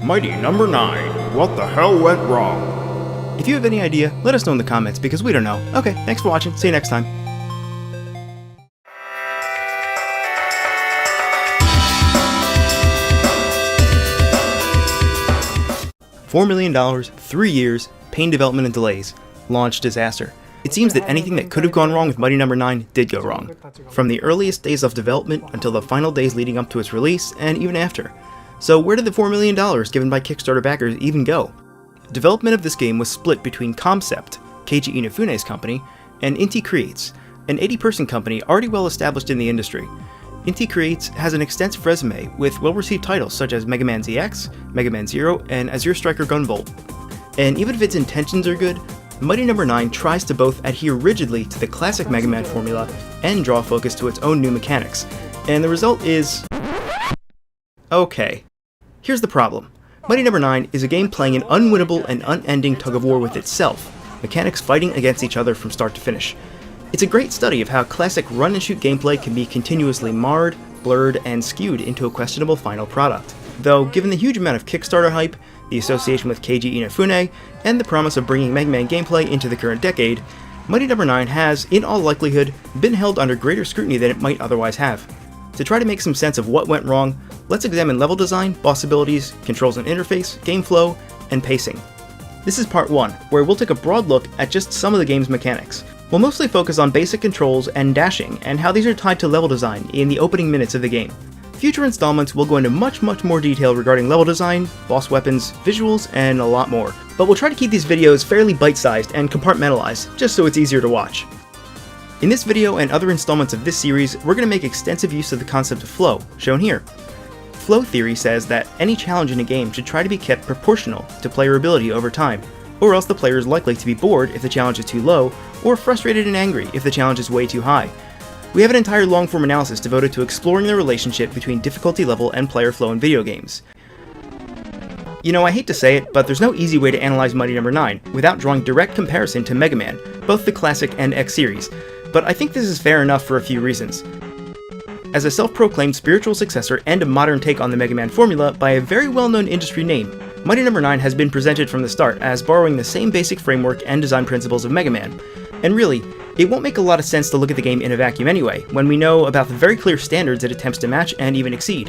Mighty number 9. What the hell went wrong? If you have any idea, let us know in the comments because we don't know. Okay, thanks for watching. See you next time. $4 million, 3 years, pain development and delays, launch disaster. It seems that anything that could have gone wrong with Mighty number 9 did go wrong. From the earliest days of development until the final days leading up to its release, and even after. So where did the $4 million given by Kickstarter backers even go? Development of this game was split between Concept, Keiji Inafune's company, and Inti Creates, an 80-person company already well established in the industry. Inti Creates has an extensive resume with well-received titles such as Mega Man ZX, Mega Man Zero, and Azure Striker Gunvolt. And even if its intentions are good, Mighty number 9 tries to both adhere rigidly to the classic Mega Man formula and draw focus to its own new mechanics. And the result is... okay. Here's the problem. Mighty number 9 is a game playing an unwinnable and unending tug-of-war with itself, mechanics fighting against each other from start to finish. It's a great study of how classic run-and-shoot gameplay can be continuously marred, blurred, and skewed into a questionable final product. Though, given the huge amount of Kickstarter hype, the association with Keiji Inafune, and the promise of bringing Mega Man gameplay into the current decade, Mighty number 9 has, in all likelihood, been held under greater scrutiny than it might otherwise have. To try to make some sense of what went wrong, let's examine level design, boss abilities, controls and interface, game flow, and pacing. This is part 1, where we'll take a broad look at just some of the game's mechanics. We'll mostly focus on basic controls and dashing, and how these are tied to level design in the opening minutes of the game. Future installments will go into much more detail regarding level design, boss weapons, visuals, and a lot more. But we'll try to keep these videos fairly bite-sized and compartmentalized, just so it's easier to watch. In this video and other installments of this series, we're going to make extensive use of the concept of flow, shown here. Flow theory says that any challenge in a game should try to be kept proportional to player ability over time, or else the player is likely to be bored if the challenge is too low, or frustrated and angry if the challenge is way too high. We have an entire long-form analysis devoted to exploring the relationship between difficulty level and player flow in video games. You know, I hate to say it, but there's no easy way to analyze Mighty number 9 without drawing direct comparison to Mega Man, both the classic and X series, but I think this is fair enough for a few reasons. As a self-proclaimed spiritual successor and a modern take on the Mega Man formula by a very well-known industry name, Mighty number 9 has been presented from the start as borrowing the same basic framework and design principles of Mega Man. And really, it won't make a lot of sense to look at the game in a vacuum anyway, when we know about the very clear standards it attempts to match and even exceed.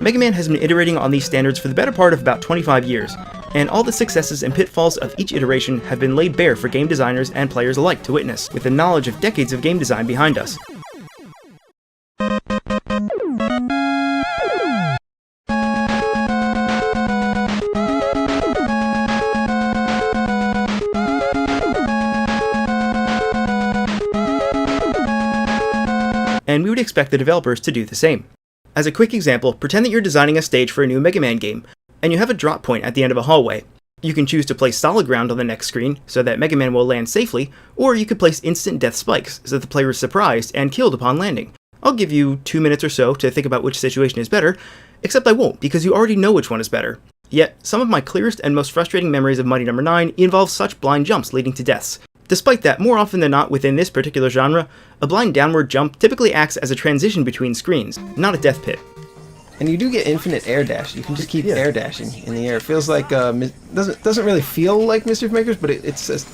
Mega Man has been iterating on these standards for the better part of about 25 years, and all the successes and pitfalls of each iteration have been laid bare for game designers and players alike to witness, with the knowledge of decades of game design behind us. And we would expect the developers to do the same. As a quick example, pretend that you're designing a stage for a new Mega Man game, and you have a drop point at the end of a hallway. You can choose to place solid ground on the next screen so that Mega Man will land safely, or you could place instant death spikes so that the player is surprised and killed upon landing. I'll give you 2 minutes or so to think about which situation is better, except I won't because you already know which one is better. Yet, some of my clearest and most frustrating memories of Mighty number 9 involve such blind jumps leading to deaths. Despite that, more often than not within this particular genre, a blind downward jump typically acts as a transition between screens, not a death pit. And you do get infinite air dash. You can just keep air dashing in the air. It feels like doesn't really feel like Mischief Makers, but it's just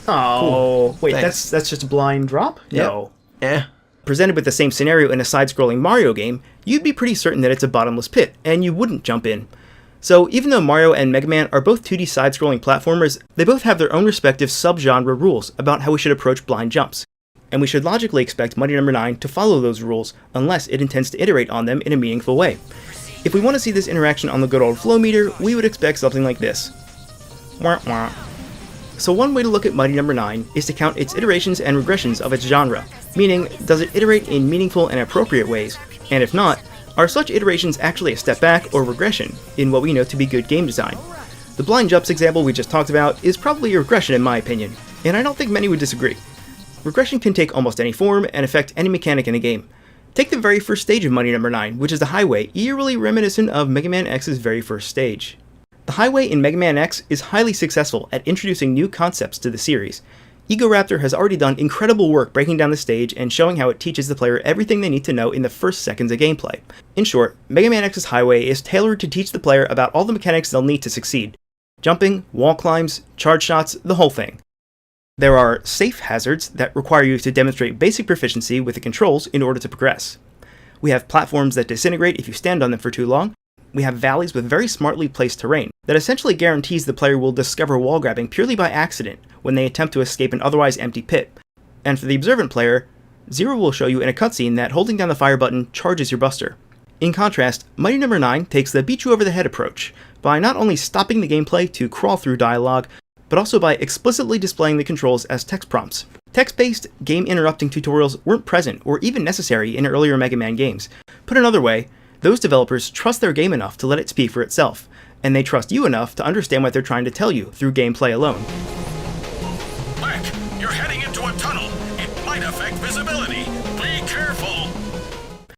oh, cool. Wait, that's just a blind drop? Yep. No. Yeah. Presented with the same scenario in a side-scrolling Mario game, you'd be pretty certain that it's a bottomless pit, and you wouldn't jump in. So even though Mario and Mega Man are both 2D side-scrolling platformers, they both have their own respective sub-genre rules about how we should approach blind jumps. And we should logically expect Mighty number 9 to follow those rules, unless it intends to iterate on them in a meaningful way. If we want to see this interaction on the good old flow meter, we would expect something like this. Wah, wah. So one way to look at Mighty number 9 is to count its iterations and regressions of its genre, meaning, does it iterate in meaningful and appropriate ways, and if not, are such iterations actually a step back or regression in what we know to be good game design? The blind jumps example we just talked about is probably a regression in my opinion, and I don't think many would disagree. Regression can take almost any form and affect any mechanic in the game. Take the very first stage of Mighty number 9, which is the highway, eerily reminiscent of Mega Man X's very first stage. The highway in Mega Man X is highly successful at introducing new concepts to the series. Egoraptor has already done incredible work breaking down the stage and showing how it teaches the player everything they need to know in the first seconds of gameplay. In short, Mega Man X's Highway is tailored to teach the player about all the mechanics they'll need to succeed. Jumping, wall climbs, charge shots, the whole thing. There are safe hazards that require you to demonstrate basic proficiency with the controls in order to progress. We have platforms that disintegrate if you stand on them for too long. We have valleys with very smartly placed terrain that essentially guarantees the player will discover wall grabbing purely by accident when they attempt to escape an otherwise empty pit. And for the observant player, Zero will show you in a cutscene that holding down the fire button charges your buster. In contrast, Mighty No. 9 takes the beat you over the head approach by not only stopping the gameplay to crawl through dialogue, but also by explicitly displaying the controls as text prompts. Text-based, game-interrupting tutorials weren't present or even necessary in earlier Mega Man games. Put another way, those developers trust their game enough to let it speak for itself, and they trust you enough to understand what they're trying to tell you through gameplay alone. Black, you're heading into a tunnel. It might affect visibility. Be careful.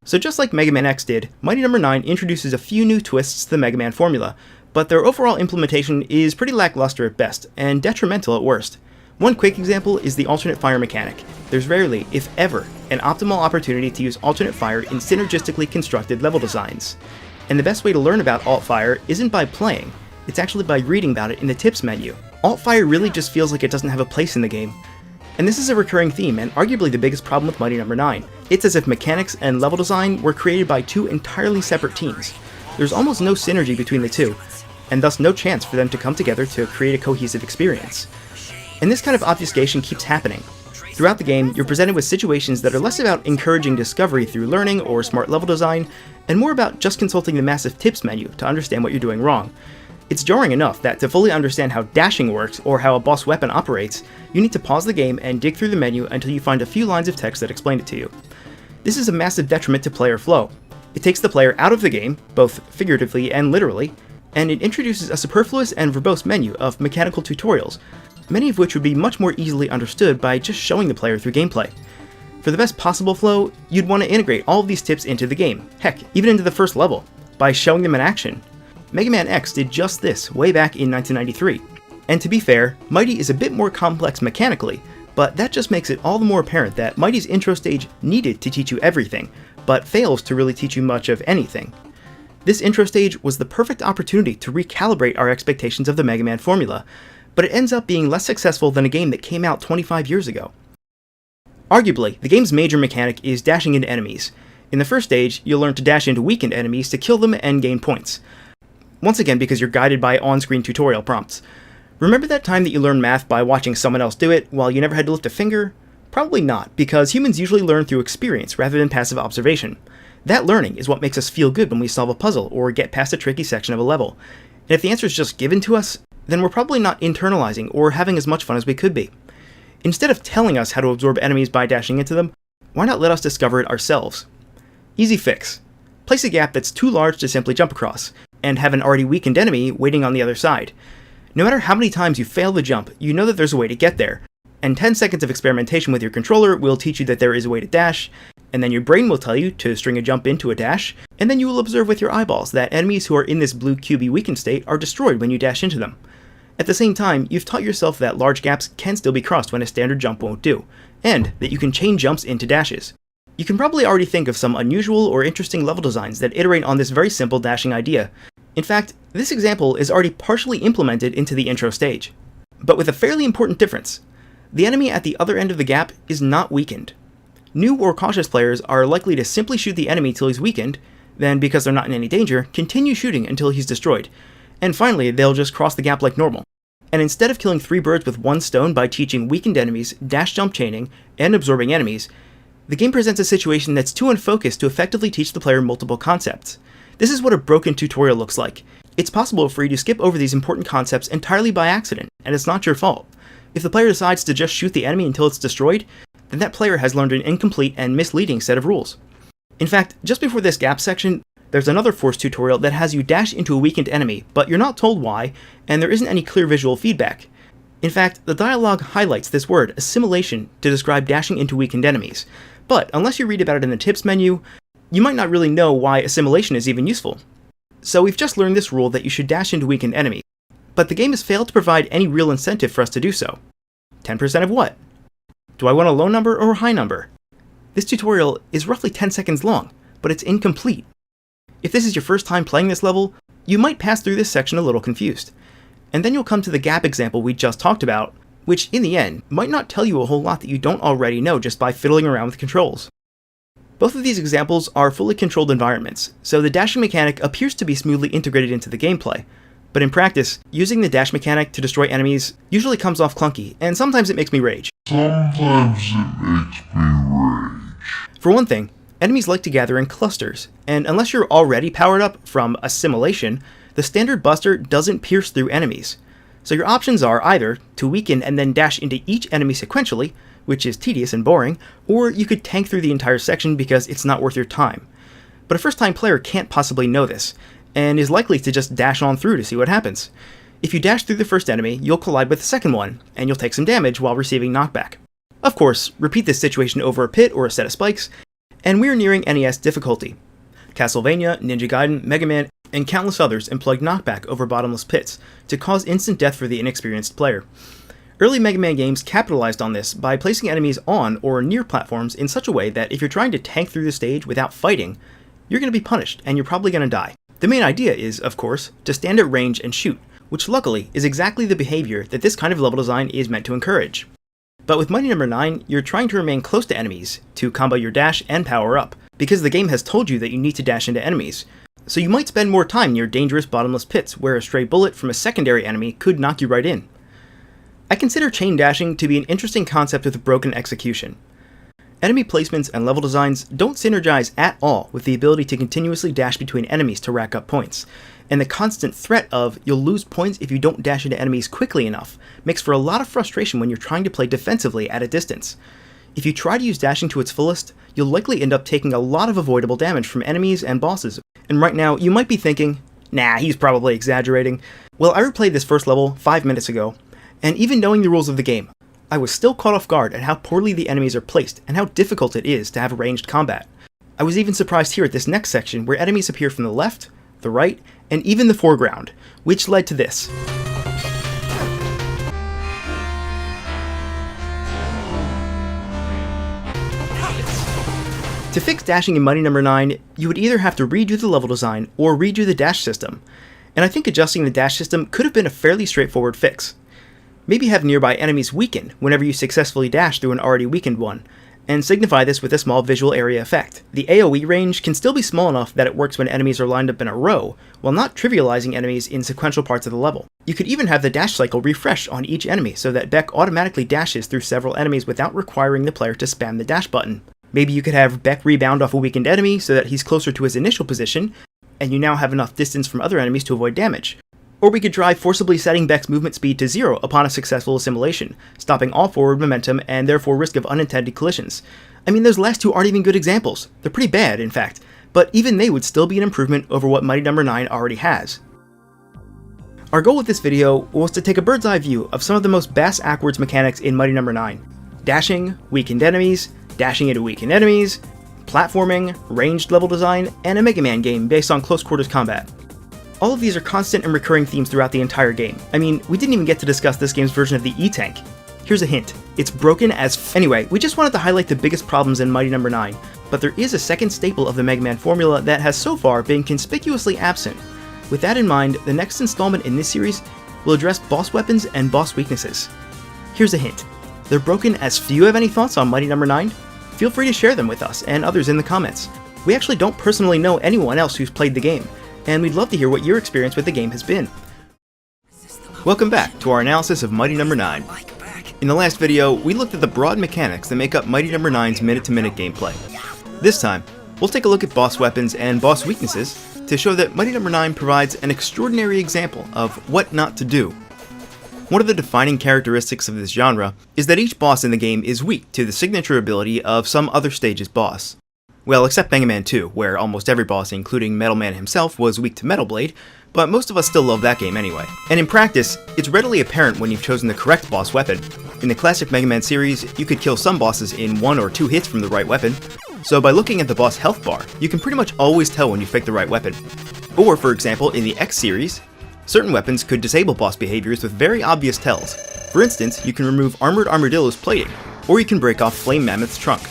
So just like Mega Man X did, Mighty No. 9 introduces a few new twists to the Mega Man formula, but their overall implementation is pretty lackluster at best, and detrimental at worst. One quick example is the alternate fire mechanic. There's rarely, if ever, an optimal opportunity to use alternate fire in synergistically constructed level designs. And the best way to learn about alt fire isn't by playing, it's actually by reading about it in the tips menu. Alt fire really just feels like it doesn't have a place in the game. And this is a recurring theme, and arguably the biggest problem with Mighty No. 9. It's as if mechanics and level design were created by two entirely separate teams. There's almost no synergy between the two, and thus no chance for them to come together to create a cohesive experience. And this kind of obfuscation keeps happening. Throughout the game, you're presented with situations that are less about encouraging discovery through learning or smart level design, and more about just consulting the massive tips menu to understand what you're doing wrong. It's jarring enough that to fully understand how dashing works or how a boss weapon operates, you need to pause the game and dig through the menu until you find a few lines of text that explain it to you. This is a massive detriment to player flow. It takes the player out of the game, both figuratively and literally, and it introduces a superfluous and verbose menu of mechanical tutorials, many of which would be much more easily understood by just showing the player through gameplay. For the best possible flow, you'd want to integrate all of these tips into the game, heck, even into the first level, by showing them in action. Mega Man X did just this way back in 1993. And to be fair, Mighty is a bit more complex mechanically, but that just makes it all the more apparent that Mighty's intro stage needed to teach you everything, but fails to really teach you much of anything. This intro stage was the perfect opportunity to recalibrate our expectations of the Mega Man formula, but it ends up being less successful than a game that came out 25 years ago. Arguably, the game's major mechanic is dashing into enemies. In the first stage, you'll learn to dash into weakened enemies to kill them and gain points. Once again because you're guided by on-screen tutorial prompts. Remember that time that you learned math by watching someone else do it while you never had to lift a finger? Probably not, because humans usually learn through experience rather than passive observation. That learning is what makes us feel good when we solve a puzzle or get past a tricky section of a level. And if the answer is just given to us, then we're probably not internalizing or having as much fun as we could be. Instead of telling us how to absorb enemies by dashing into them, why not let us discover it ourselves? Easy fix. Place a gap that's too large to simply jump across, and have an already weakened enemy waiting on the other side. No matter how many times you fail the jump, you know that there's a way to get there, and 10 seconds of experimentation with your controller will teach you that there is a way to dash, and then your brain will tell you to string a jump into a dash, and then you will observe with your eyeballs that enemies who are in this blue cubey weakened state are destroyed when you dash into them. At the same time, you've taught yourself that large gaps can still be crossed when a standard jump won't do, and that you can chain jumps into dashes. You can probably already think of some unusual or interesting level designs that iterate on this very simple dashing idea. In fact, this example is already partially implemented into the intro stage. But with a fairly important difference. The enemy at the other end of the gap is not weakened. New or cautious players are likely to simply shoot the enemy till he's weakened, then because they're not in any danger, continue shooting until he's destroyed. And finally, they'll just cross the gap like normal. And instead of killing 3 birds with 1 stone by teaching weakened enemies, dash jump chaining, and absorbing enemies, the game presents a situation that's too unfocused to effectively teach the player multiple concepts. This is what a broken tutorial looks like. It's possible for you to skip over these important concepts entirely by accident, and it's not your fault. If the player decides to just shoot the enemy until it's destroyed, then that player has learned an incomplete and misleading set of rules. In fact, just before this gap section, there's another forced tutorial that has you dash into a weakened enemy, but you're not told why, and there isn't any clear visual feedback. In fact, the dialogue highlights this word, assimilation, to describe dashing into weakened enemies. But unless you read about it in the tips menu, you might not really know why assimilation is even useful. So we've just learned this rule that you should dash into weakened enemies, but the game has failed to provide any real incentive for us to do so. 10% of what? Do I want a low number or a high number? This tutorial is roughly 10 seconds long, but it's incomplete. If this is your first time playing this level, you might pass through this section a little confused. And then you'll come to the gap example we just talked about, which in the end might not tell you a whole lot that you don't already know just by fiddling around with controls. Both of these examples are fully controlled environments, so the dashing mechanic appears to be smoothly integrated into the gameplay. But in practice, using the dash mechanic to destroy enemies usually comes off clunky, and sometimes it makes me rage. For one thing, enemies like to gather in clusters, and unless you're already powered up from Assimilation, the standard buster doesn't pierce through enemies. So your options are either to weaken and then dash into each enemy sequentially, which is tedious and boring, or you could tank through the entire section because it's not worth your time. But a first-time player can't possibly know this, and is likely to just dash on through to see what happens. If you dash through the first enemy, you'll collide with the second one, and you'll take some damage while receiving knockback. Of course, repeat this situation over a pit or a set of spikes, and we're nearing NES difficulty. Castlevania, Ninja Gaiden, Mega Man, and countless others employed knockback over bottomless pits to cause instant death for the inexperienced player. Early Mega Man games capitalized on this by placing enemies on or near platforms in such a way that if you're trying to tank through the stage without fighting, you're going to be punished and you're probably going to die. The main idea is, of course, to stand at range and shoot, which luckily is exactly the behavior that this kind of level design is meant to encourage. But with Mighty No. 9, you're trying to remain close to enemies to combo your dash and power up, because the game has told you that you need to dash into enemies. So you might spend more time near dangerous bottomless pits where a stray bullet from a secondary enemy could knock you right in. I consider chain dashing to be an interesting concept with broken execution. Enemy placements and level designs don't synergize at all with the ability to continuously dash between enemies to rack up points, and the constant threat of you'll lose points if you don't dash into enemies quickly enough makes for a lot of frustration when you're trying to play defensively at a distance. If you try to use dashing to its fullest, you'll likely end up taking a lot of avoidable damage from enemies and bosses, and right now you might be thinking, nah, he's probably exaggerating. Well, I replayed this first level 5 minutes ago, and even knowing the rules of the game, I was still caught off guard at how poorly the enemies are placed and how difficult it is to have ranged combat. I was even surprised here at this next section where enemies appear from the left, the right, and even the foreground, which led to this. To fix dashing in Mighty No. 9, you would either have to redo the level design or redo the dash system, and I think adjusting the dash system could have been a fairly straightforward fix. Maybe have nearby enemies weaken whenever you successfully dash through an already weakened one, and signify this with a small visual area effect. The AoE range can still be small enough that it works when enemies are lined up in a row, while not trivializing enemies in sequential parts of the level. You could even have the dash cycle refresh on each enemy so that Beck automatically dashes through several enemies without requiring the player to spam the dash button. Maybe you could have Beck rebound off a weakened enemy so that he's closer to his initial position, and you now have enough distance from other enemies to avoid damage. Or we could try forcibly setting Beck's movement speed to 0 upon a successful assimilation, stopping all forward momentum and therefore risk of unintended collisions. I mean, those last two aren't even good examples. They're pretty bad, in fact, but even they would still be an improvement over what Mighty No. 9 already has. Our goal with this video was to take a bird's eye view of some of the most bass-ackwards mechanics in Mighty No. 9. Dashing, weakened enemies, dashing into weakened enemies, platforming, ranged level design, and a Mega Man game based on close quarters combat. All of these are constant and recurring themes throughout the entire game. I mean, we didn't even get to discuss this game's version of the E-Tank. Here's a hint. It's broken as Anyway, we just wanted to highlight the biggest problems in Mighty No. 9, but there is a second staple of the Mega Man formula that has so far been conspicuously absent. With that in mind, the next installment in this series will address boss weapons and boss weaknesses. Here's a hint. They're broken as few. You have any thoughts on Mighty No. 9? Feel free to share them with us and others in the comments. We actually don't personally know anyone else who's played the game, and we'd love to hear what your experience with the game has been. Welcome back to our analysis of Mighty No. 9. In the last video, we looked at the broad mechanics that make up Mighty No. 9's minute-to-minute gameplay. This time, we'll take a look at boss weapons and boss weaknesses to show that Mighty No. 9 provides an extraordinary example of what not to do. One of the defining characteristics of this genre is that each boss in the game is weak to the signature ability of some other stage's boss. Well, except Mega Man 2, where almost every boss, including Metal Man himself, was weak to Metal Blade, but most of us still love that game anyway. And in practice, it's readily apparent when you've chosen the correct boss weapon. In the classic Mega Man series, you could kill some bosses in 1 or 2 hits from the right weapon, so by looking at the boss health bar, you can pretty much always tell when you picked the right weapon. Or, for example, in the X series, certain weapons could disable boss behaviors with very obvious tells. For instance, you can remove Armored Armadillo's plating, or you can break off Flame Mammoth's trunk.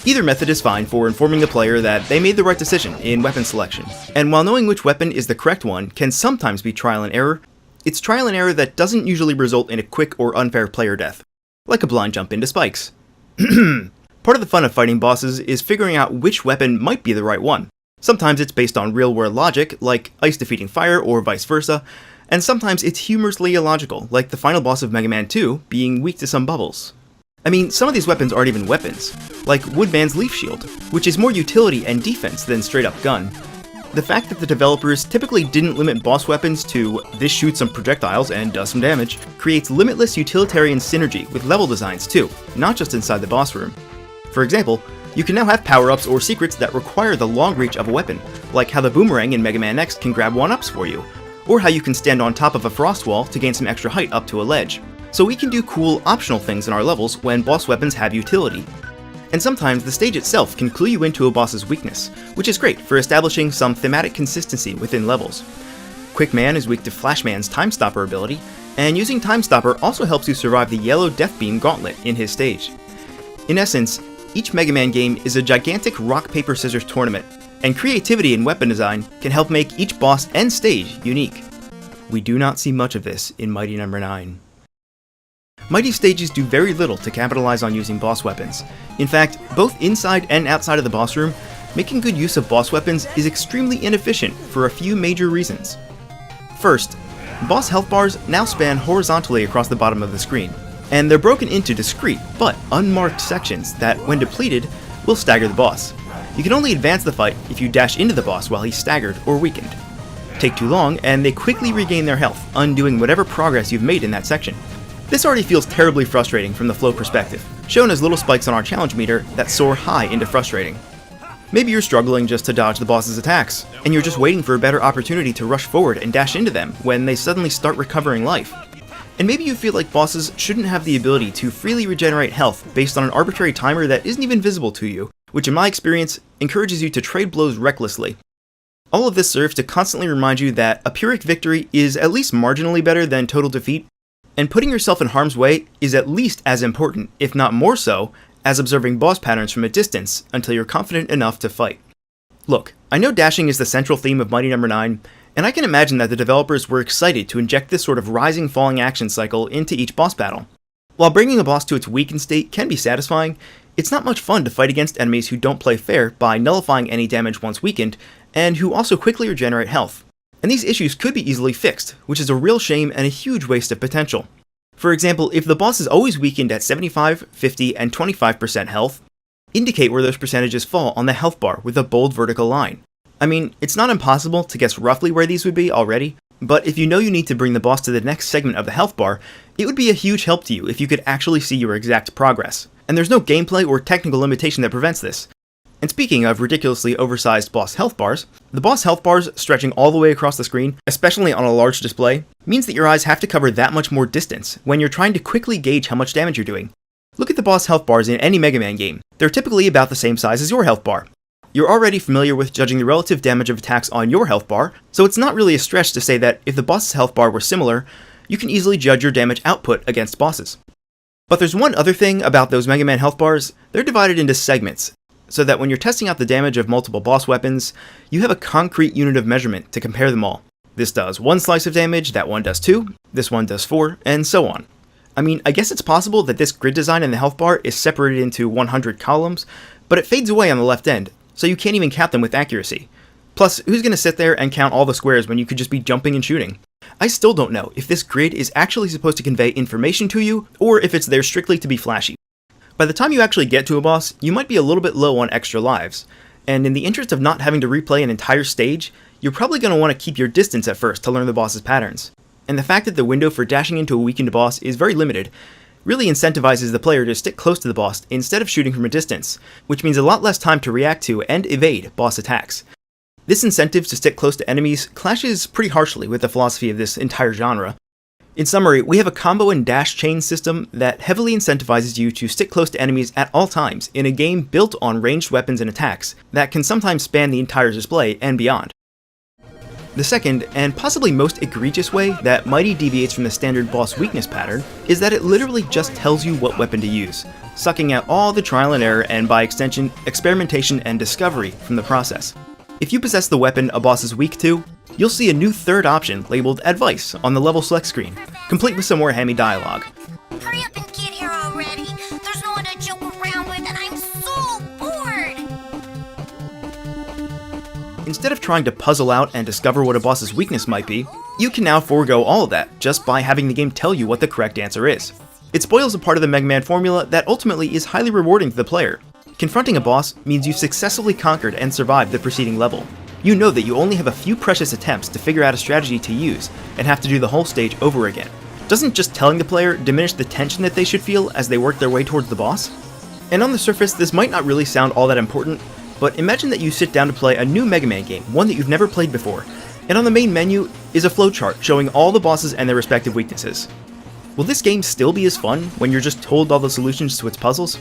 Either method is fine for informing the player that they made the right decision in weapon selection, and while knowing which weapon is the correct one can sometimes be trial and error, it's trial and error that doesn't usually result in a quick or unfair player death, like a blind jump into spikes. Part of the fun of fighting bosses is figuring out which weapon might be the right one. Sometimes it's based on real-world logic, like ice defeating fire or vice versa, and sometimes it's humorously illogical, like the final boss of Mega Man 2 being weak to some bubbles. I mean, some of these weapons aren't even weapons, like Woodman's Leaf Shield, which is more utility and defense than straight-up gun. The fact that the developers typically didn't limit boss weapons to this shoots some projectiles and does some damage creates limitless utilitarian synergy with level designs too, not just inside the boss room. For example, you can now have power-ups or secrets that require the long reach of a weapon, like how the boomerang in Mega Man X can grab 1-ups for you, or how you can stand on top of a frost wall to gain some extra height up to a ledge. So we can do cool optional things in our levels when boss weapons have utility. And sometimes the stage itself can clue you into a boss's weakness, which is great for establishing some thematic consistency within levels. Quick Man is weak to Flash Man's Time Stopper ability, and using Time Stopper also helps you survive the yellow Death Beam gauntlet in his stage. In essence, each Mega Man game is a gigantic rock-paper-scissors tournament, and creativity in weapon design can help make each boss and stage unique. We do not see much of this in Mighty No. 9. Mighty stages do very little to capitalize on using boss weapons. In fact, both inside and outside of the boss room, making good use of boss weapons is extremely inefficient for a few major reasons. First, boss health bars now span horizontally across the bottom of the screen, and they're broken into discrete but unmarked sections that, when depleted, will stagger the boss. You can only advance the fight if you dash into the boss while he's staggered or weakened. Take too long, and they quickly regain their health, undoing whatever progress you've made in that section. This already feels terribly frustrating from the flow perspective, shown as little spikes on our challenge meter that soar high into frustrating. Maybe you're struggling just to dodge the boss's attacks, and you're just waiting for a better opportunity to rush forward and dash into them when they suddenly start recovering life. And maybe you feel like bosses shouldn't have the ability to freely regenerate health based on an arbitrary timer that isn't even visible to you, which in my experience encourages you to trade blows recklessly. All of this serves to constantly remind you that a Pyrrhic victory is at least marginally better than total defeat, and putting yourself in harm's way is at least as important, if not more so, as observing boss patterns from a distance until you're confident enough to fight. Look, I know dashing is the central theme of Mighty No. 9, and I can imagine that the developers were excited to inject this sort of rising-falling action cycle into each boss battle. While bringing a boss to its weakened state can be satisfying, it's not much fun to fight against enemies who don't play fair by nullifying any damage once weakened, and who also quickly regenerate health. And these issues could be easily fixed, which is a real shame and a huge waste of potential. For example, if the boss is always weakened at 75, 50, and 25% health, indicate where those percentages fall on the health bar with a bold vertical line. I mean, it's not impossible to guess roughly where these would be already, but if you know you need to bring the boss to the next segment of the health bar, it would be a huge help to you if you could actually see your exact progress. And there's no gameplay or technical limitation that prevents this. And speaking of ridiculously oversized boss health bars, the boss health bars stretching all the way across the screen, especially on a large display, means that your eyes have to cover that much more distance when you're trying to quickly gauge how much damage you're doing. Look at the boss health bars in any Mega Man game. They're typically about the same size as your health bar. You're already familiar with judging the relative damage of attacks on your health bar, so it's not really a stretch to say that if the boss's health bar were similar, you can easily judge your damage output against bosses. But there's one other thing about those Mega Man health bars: they're divided into segments, so that when you're testing out the damage of multiple boss weapons, you have a concrete unit of measurement to compare them all. This does 1 slice of damage, that one does 2, this one does 4, and so on. I mean, I guess it's possible that this grid design in the health bar is separated into 100 columns, but it fades away on the left end, so you can't even count them with accuracy. Plus, who's going to sit there and count all the squares when you could just be jumping and shooting? I still don't know if this grid is actually supposed to convey information to you, or if it's there strictly to be flashy. By the time you actually get to a boss, you might be a little bit low on extra lives, and in the interest of not having to replay an entire stage, you're probably going to want to keep your distance at first to learn the boss's patterns. And the fact that the window for dashing into a weakened boss is very limited really incentivizes the player to stick close to the boss instead of shooting from a distance, which means a lot less time to react to and evade boss attacks. This incentive to stick close to enemies clashes pretty harshly with the philosophy of this entire genre. In summary, we have a combo and dash chain system that heavily incentivizes you to stick close to enemies at all times in a game built on ranged weapons and attacks that can sometimes span the entire display and beyond. The second, and possibly most egregious way that Mighty deviates from the standard boss weakness pattern is that it literally just tells you what weapon to use, sucking out all the trial and error and by extension, experimentation and discovery from the process. If you possess the weapon a boss is weak to, you'll see a new third option labeled Advice on the level select screen, complete with some more hammy dialogue. Hurry up and get here already! There's no one to joke around with and I'm so bored! Instead of trying to puzzle out and discover what a boss's weakness might be, you can now forego all of that just by having the game tell you what the correct answer is. It spoils a part of the Mega Man formula that ultimately is highly rewarding to the player. Confronting a boss means you've successfully conquered and survived the preceding level. You know that you only have a few precious attempts to figure out a strategy to use and have to do the whole stage over again. Doesn't just telling the player diminish the tension that they should feel as they work their way towards the boss? And on the surface, this might not really sound all that important, but imagine that you sit down to play a new Mega Man game, one that you've never played before, and on the main menu is a flowchart showing all the bosses and their respective weaknesses. Will this game still be as fun when you're just told all the solutions to its puzzles?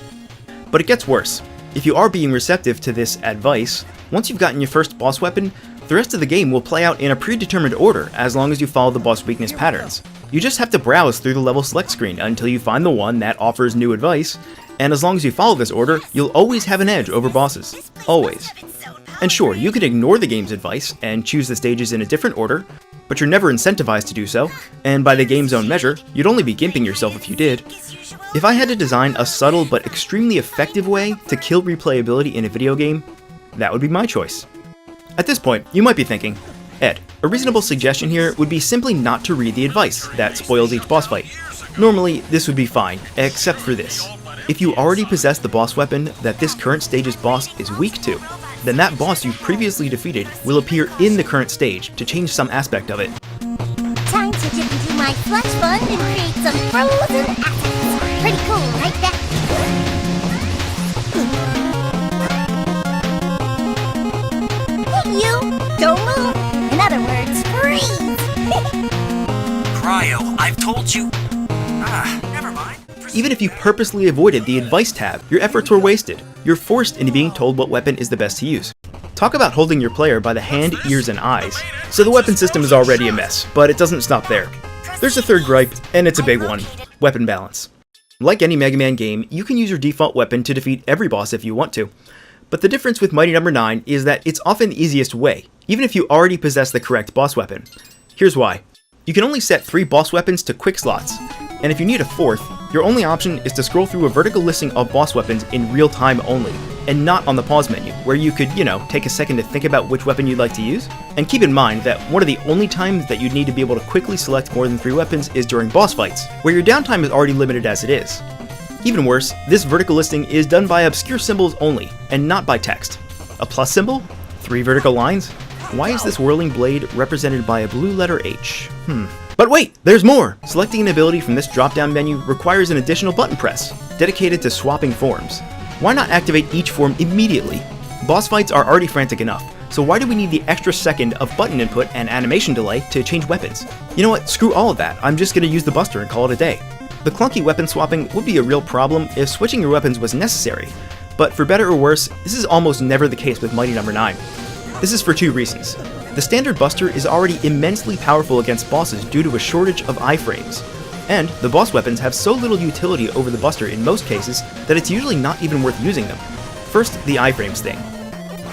But it gets worse. If you are being receptive to this advice, once you've gotten your first boss weapon, the rest of the game will play out in a predetermined order as long as you follow the boss weakness patterns. You just have to browse through the level select screen until you find the one that offers new advice, and as long as you follow this order, you'll always have an edge over bosses. Always. And sure, you could ignore the game's advice and choose the stages in a different order, but you're never incentivized to do so, and by the game's own measure, you'd only be gimping yourself if you did. If I had to design a subtle but extremely effective way to kill replayability in a video game, that would be my choice. At this point, you might be thinking, Ed, a reasonable suggestion here would be simply not to read the advice that spoils each boss fight. Normally, this would be fine, except for this. If you already possess the boss weapon that this current stage's boss is weak to, then that boss you previously defeated will appear in the current stage to change some aspect of it. Time to dip into my slush fund and create some frozen assets. Pretty cool, right, Beth? Hey, you! Don't move! In other words, freeze! Cryo, I've told you. Never mind. Even if you purposely avoided the advice tab, your efforts were wasted. You're forced into being told what weapon is the best to use. Talk about holding your player by the hand, ears, and eyes. So the weapon system is already a mess, but it doesn't stop there. There's a third gripe, and it's a big one: weapon balance. Like any Mega Man game, you can use your default weapon to defeat every boss if you want to. But the difference with Mighty No. 9 is that it's often the easiest way, even if you already possess the correct boss weapon. Here's why. You can only set 3 boss weapons to quick slots, and if you need a 4th, your only option is to scroll through a vertical listing of boss weapons in real time only, and not on the pause menu, where you could, take a second to think about which weapon you'd like to use. And keep in mind that one of the only times that you'd need to be able to quickly select more than 3 weapons is during boss fights, where your downtime is already limited as it is. Even worse, this vertical listing is done by obscure symbols only, and not by text. A plus symbol? 3 vertical lines? Why is this whirling blade represented by a blue letter H? But wait, there's more! Selecting an ability from this drop-down menu requires an additional button press, dedicated to swapping forms. Why not activate each form immediately? Boss fights are already frantic enough, so why do we need the extra second of button input and animation delay to change weapons? You know what, screw all of that, I'm just gonna use the Buster and call it a day. The clunky weapon swapping would be a real problem if switching your weapons was necessary, but for better or worse, this is almost never the case with Mighty No. 9. This is for 2 reasons. The standard Buster is already immensely powerful against bosses due to a shortage of iframes, and the boss weapons have so little utility over the Buster in most cases that it's usually not even worth using them. First, the iframes thing.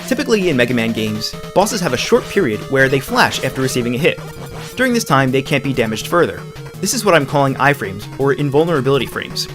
Typically in Mega Man games, bosses have a short period where they flash after receiving a hit. During this time, they can't be damaged further. This is what I'm calling iframes, or invulnerability frames.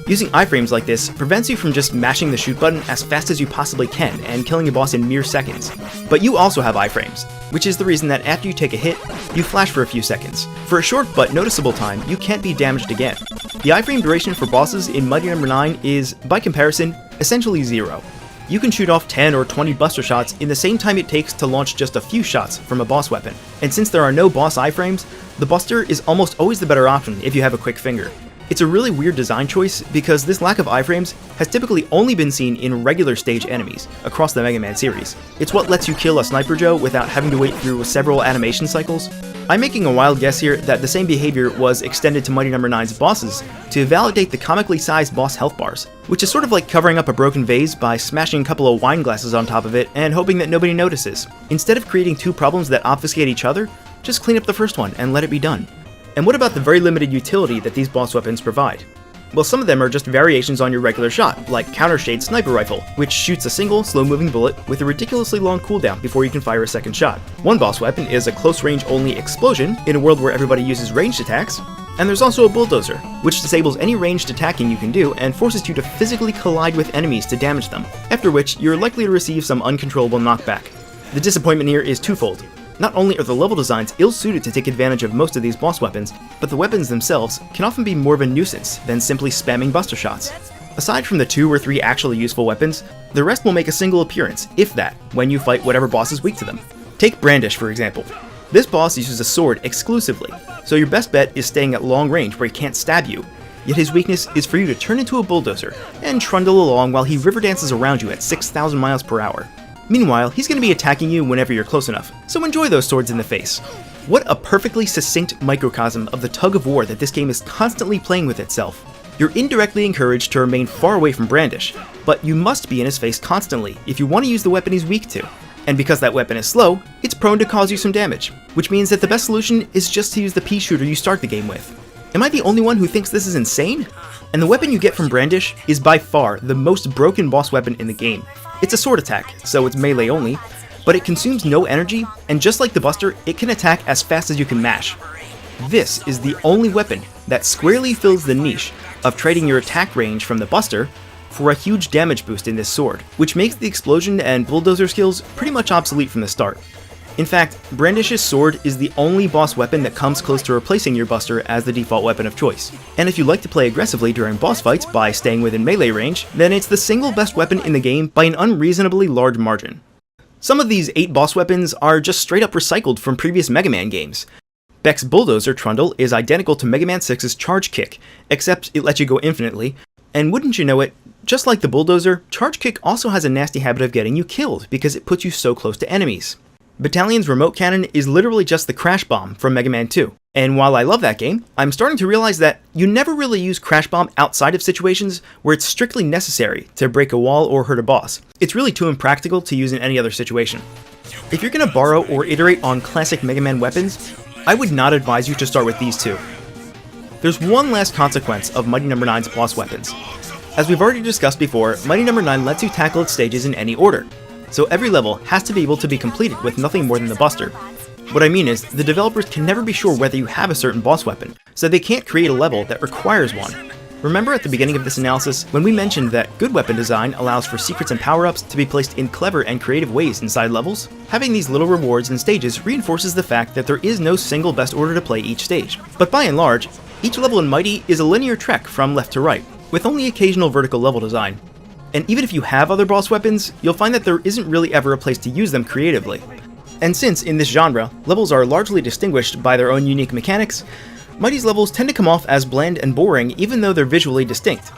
Using iframes like this prevents you from just mashing the shoot button as fast as you possibly can and killing a boss in mere seconds. But you also have iframes, which is the reason that after you take a hit, you flash for a few seconds. For a short but noticeable time, you can't be damaged again. The iframe duration for bosses in Mighty No. 9 is, by comparison, essentially 0. You can shoot off 10 or 20 Buster shots in the same time it takes to launch just a few shots from a boss weapon. And since there are no boss iframes, the Buster is almost always the better option if you have a quick finger. It's a really weird design choice because this lack of iframes has typically only been seen in regular stage enemies across the Mega Man series. It's what lets you kill a Sniper Joe without having to wait through several animation cycles. I'm making a wild guess here that the same behavior was extended to Mighty No. 9's bosses to validate the comically sized boss health bars, which is sort of like covering up a broken vase by smashing a couple of wine glasses on top of it and hoping that nobody notices. Instead of creating two problems that obfuscate each other, just clean up the first one and let it be done. And what about the very limited utility that these boss weapons provide? Well, some of them are just variations on your regular shot, like Counter Shade Sniper Rifle, which shoots a single, slow-moving bullet with a ridiculously long cooldown before you can fire a second shot. One boss weapon is a close-range only explosion in a world where everybody uses ranged attacks, and there's also a bulldozer, which disables any ranged attacking you can do and forces you to physically collide with enemies to damage them, after which you're likely to receive some uncontrollable knockback. The disappointment here is twofold. Not only are the level designs ill-suited to take advantage of most of these boss weapons, but the weapons themselves can often be more of a nuisance than simply spamming buster shots. Aside from the 2 or 3 actually useful weapons, the rest will make a single appearance, if that, when you fight whatever boss is weak to them. Take Brandish, for example. This boss uses a sword exclusively, so your best bet is staying at long range where he can't stab you. Yet his weakness is for you to turn into a bulldozer and trundle along while he river dances around you at 6,000 miles per hour. Meanwhile, he's going to be attacking you whenever you're close enough, so enjoy those swords in the face. What a perfectly succinct microcosm of the tug of war that this game is constantly playing with itself. You're indirectly encouraged to remain far away from Brandish, but you must be in his face constantly if you want to use the weapon he's weak to. And because that weapon is slow, it's prone to cause you some damage, which means that the best solution is just to use the pea shooter you start the game with. Am I the only one who thinks this is insane? And the weapon you get from Brandish is by far the most broken boss weapon in the game. It's a sword attack, so it's melee only, but it consumes no energy, and just like the Buster, it can attack as fast as you can mash. This is the only weapon that squarely fills the niche of trading your attack range from the Buster for a huge damage boost in this sword, which makes the explosion and bulldozer skills pretty much obsolete from the start. In fact, Brandish's sword is the only boss weapon that comes close to replacing your Buster as the default weapon of choice. And if you like to play aggressively during boss fights by staying within melee range, then it's the single best weapon in the game by an unreasonably large margin. Some of these 8 boss weapons are just straight up recycled from previous Mega Man games. Beck's Bulldozer Trundle is identical to Mega Man 6's Charge Kick, except it lets you go infinitely, and wouldn't you know it, just like the Bulldozer, Charge Kick also has a nasty habit of getting you killed because it puts you so close to enemies. Battalion's Remote Cannon is literally just the Crash Bomb from Mega Man 2. And while I love that game, I'm starting to realize that you never really use Crash Bomb outside of situations where it's strictly necessary to break a wall or hurt a boss. It's really too impractical to use in any other situation. If you're gonna borrow or iterate on classic Mega Man weapons, I would not advise you to start with these 2. There's one last consequence of Mighty No. 9's boss weapons. As we've already discussed before, Mighty No. 9 lets you tackle its stages in any order, so every level has to be able to be completed with nothing more than the Buster. What I mean is, the developers can never be sure whether you have a certain boss weapon, so they can't create a level that requires one. Remember at the beginning of this analysis when we mentioned that good weapon design allows for secrets and power-ups to be placed in clever and creative ways inside levels? Having these little rewards and stages reinforces the fact that there is no single best order to play each stage. But by and large, each level in Mighty is a linear trek from left to right, with only occasional vertical level design. And even if you have other boss weapons, you'll find that there isn't really ever a place to use them creatively. And since, in this genre, levels are largely distinguished by their own unique mechanics, Mighty's levels tend to come off as bland and boring even though they're visually distinct.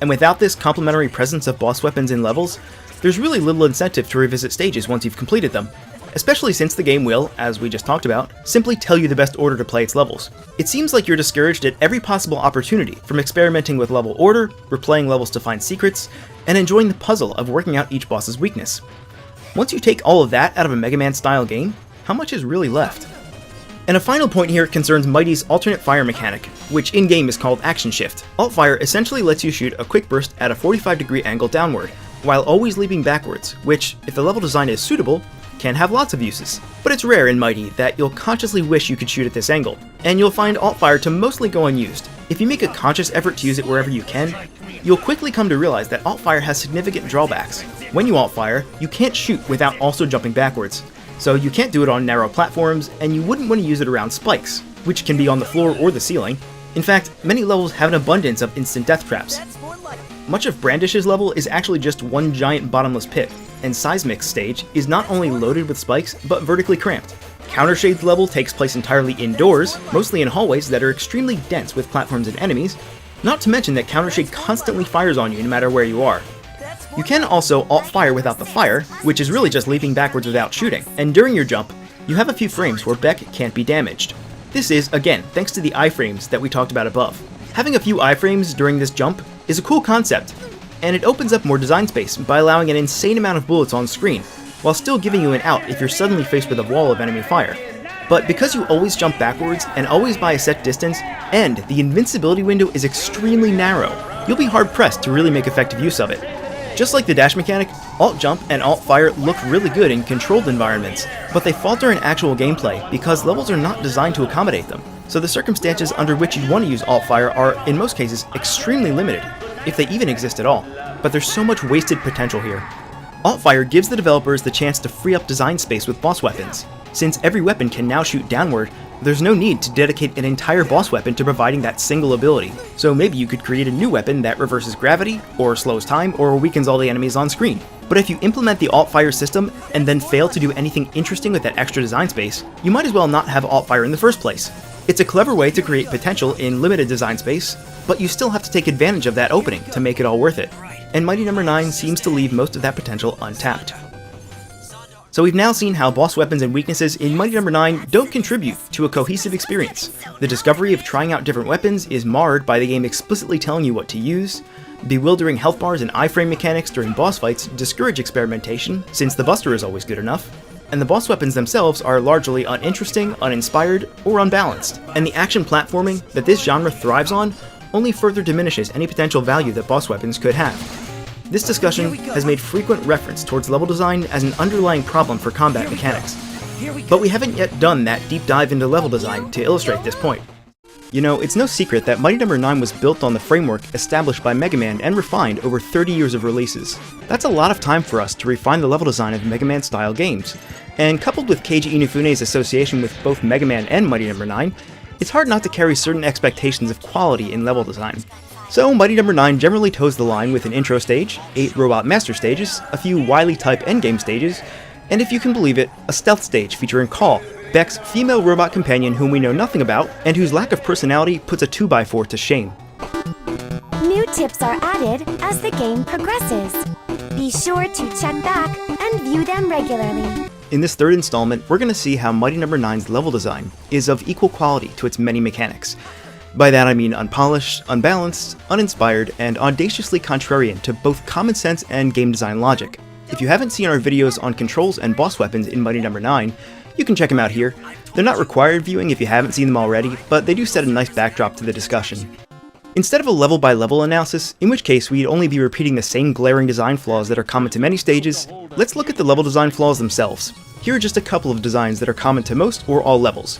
And without this complementary presence of boss weapons in levels, there's really little incentive to revisit stages once you've completed them, especially since the game will, as we just talked about, simply tell you the best order to play its levels. It seems like you're discouraged at every possible opportunity, from experimenting with level order, replaying levels to find secrets, and enjoying the puzzle of working out each boss's weakness. Once you take all of that out of a Mega Man style game, how much is really left? And a final point here concerns Mighty's alternate fire mechanic, which in-game is called Action Shift. Alt-Fire essentially lets you shoot a quick burst at a 45-degree angle downward, while always leaping backwards, which, if the level design is suitable, can have lots of uses. But it's rare in Mighty that you'll consciously wish you could shoot at this angle, and you'll find Alt-Fire to mostly go unused. If you make a conscious effort to use it wherever you can, you'll quickly come to realize that Alt-Fire has significant drawbacks. When you Alt-Fire, you can't shoot without also jumping backwards. So you can't do it on narrow platforms, and you wouldn't want to use it around spikes, which can be on the floor or the ceiling. In fact, many levels have an abundance of instant death traps. Much of Brandish's level is actually just one giant bottomless pit, and Seismic's stage is not only loaded with spikes, but vertically cramped. Countershade's level takes place entirely indoors, mostly in hallways that are extremely dense with platforms and enemies, Not to mention that Countershade constantly fires on you no matter where you are. You can also alt-fire without the fire, which is really just leaping backwards without shooting, and during your jump, you have a few frames where Beck can't be damaged. This is, again, thanks to the iframes that we talked about above. Having a few iframes during this jump is a cool concept, and it opens up more design space by allowing an insane amount of bullets on screen, while still giving you an out if you're suddenly faced with a wall of enemy fire. But because you always jump backwards and always by a set distance, and the invincibility window is extremely narrow, you'll be hard-pressed to really make effective use of it. Just like the dash mechanic, alt-jump and alt-fire look really good in controlled environments, but they falter in actual gameplay because levels are not designed to accommodate them. So the circumstances under which you'd want to use alt-fire are, in most cases, extremely limited, if they even exist at all. But there's so much wasted potential here. Alt-fire gives the developers the chance to free up design space with boss weapons. Since every weapon can now shoot downward, there's no need to dedicate an entire boss weapon to providing that single ability. So maybe you could create a new weapon that reverses gravity, or slows time, or weakens all the enemies on screen. But if you implement the alt-fire system and then fail to do anything interesting with that extra design space, you might as well not have alt-fire in the first place. It's a clever way to create potential in limited design space, but you still have to take advantage of that opening to make it all worth it. And Mighty No. 9 seems to leave most of that potential untapped. So we've now seen how boss weapons and weaknesses in Mighty No. 9 don't contribute to a cohesive experience. The discovery of trying out different weapons is marred by the game explicitly telling you what to use. Bewildering health bars and iframe mechanics during boss fights discourage experimentation, since the buster is always good enough. And the boss weapons themselves are largely uninteresting, uninspired, or unbalanced. And the action platforming that this genre thrives on only further diminishes any potential value that boss weapons could have. This discussion has made frequent reference towards level design as an underlying problem for combat mechanics, but we haven't yet done that deep dive into level design to illustrate this point. You know, it's no secret that Mighty No. 9 was built on the framework established by Mega Man and refined over 30 years of releases. That's a lot of time for us to refine the level design of Mega Man-style games, and coupled with Keiji Inufune's association with both Mega Man and Mighty No. 9, it's hard not to carry certain expectations of quality in level design. So Mighty No. 9 generally toes the line with an intro stage, 8 robot master stages, a few Wily-type endgame stages, and if you can believe it, a stealth stage featuring Call, Beck's female robot companion whom we know nothing about, and whose lack of personality puts a 2x4 to shame. New tips are added as the game progresses. Be sure to check back and view them regularly. In this third installment, we're going to see how Mighty No. 9's level design is of equal quality to its many mechanics. By that I mean unpolished, unbalanced, uninspired, and audaciously contrarian to both common sense and game design logic. If you haven't seen our videos on controls and boss weapons in Mighty No. 9, you can check them out here. They're not required viewing if you haven't seen them already, but they do set a nice backdrop to the discussion. Instead of a level-by-level analysis, in which case we'd only be repeating the same glaring design flaws that are common to many stages, let's look at the level design flaws themselves. Here are just a couple of designs that are common to most or all levels.